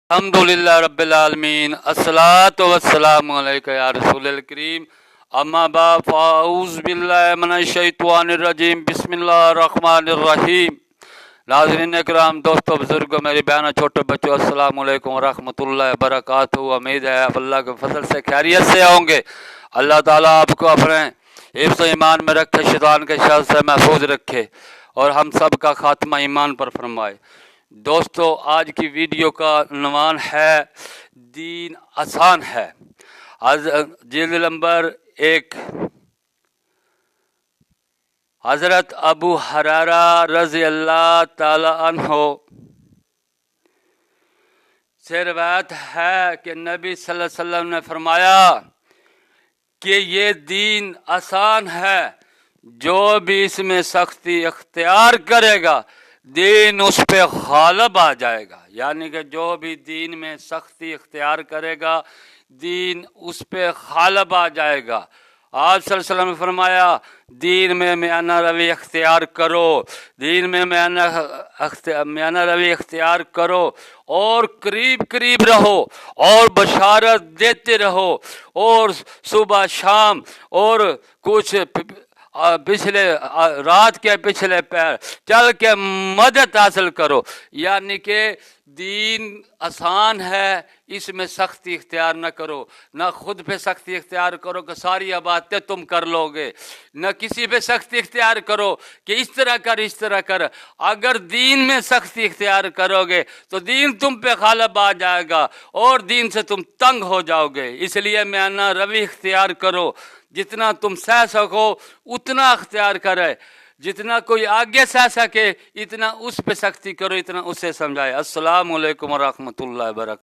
अल्हम्दुलिल्लाह रब्बिल आलमीन अस्सलातु वस्सलामु अलैका या रसूलल करीम अम्मा बाद फ़ाऊज़ु बिल्लाहि मिनश शैतानिर रजीम बिस्मिल्लाहिर रहमानिर रहीम। नाज़रीन इकराम, दोस्तों, बुजुर्गों, मेरी बहनों, छोटे बच्चों, अस्सलामु अलैकुम व रहमतुल्लाहि व बरकातुहू। उम्मीद है आप अल्लाह के फजल से खैरियत से होंगे। अल्लाह ताला आपको अपने हिफ्ज़ ईमान में रखे, शैतान के शर से महफूज रखे और हम सब का खात्मा ईमान पर फरमाए। दोस्तों, आज की वीडियो का उन्वान है दीन आसान है। आज जिल्द नंबर 1 हज़रत अबू हुरैरा रज़ी अल्लाह ताला अन्हो से रिवायत है कि नबी सल्लल्लाहु अलैहि वसल्लम ने फरमाया कि ये दीन आसान है, जो भी इसमें सख्ती इख्तियार करेगा दीन उस पे गालिब आ जाएगा। यानी कि जो भी दीन में सख्ती इख्तियार करेगा दीन उस पे गालिब आ जाएगा। आप सल्लल्लाहु अलैहि वसल्लम ने फरमाया, दीन में मियाना रवि इख्तियार करो, दीन में मियाना रवि इख्तियार करो और करीब करीब रहो और बशारत देते रहो और सुबह शाम और कुछ पिछले रात के पिछले पैर चल के मदद हासिल करो। यानी कि दीन आसान है, इसमें सख्ती इख्तियार न करो, न खुद पे सख्ती इख्तियार करो कि सारी बातें तुम कर लोगे, न किसी पे सख्ती इख्तियार करो कि इस तरह कर इस तरह कर। अगर दीन में सख्ती इख्तियार करोगे तो दीन तुम पे गालिब आ जाएगा और दीन से तुम तंग हो जाओगे। इसलिए मियाना रवि इख्तियार करो, जितना तुम सह सको उतना इख्तियार करे, जितना कोई आगे सह सके इतना उस पे सख्ती करो, इतना उसे समझाए। अस्सलामु अलैकुम व रहमतुल्लाहि व बरकातहू।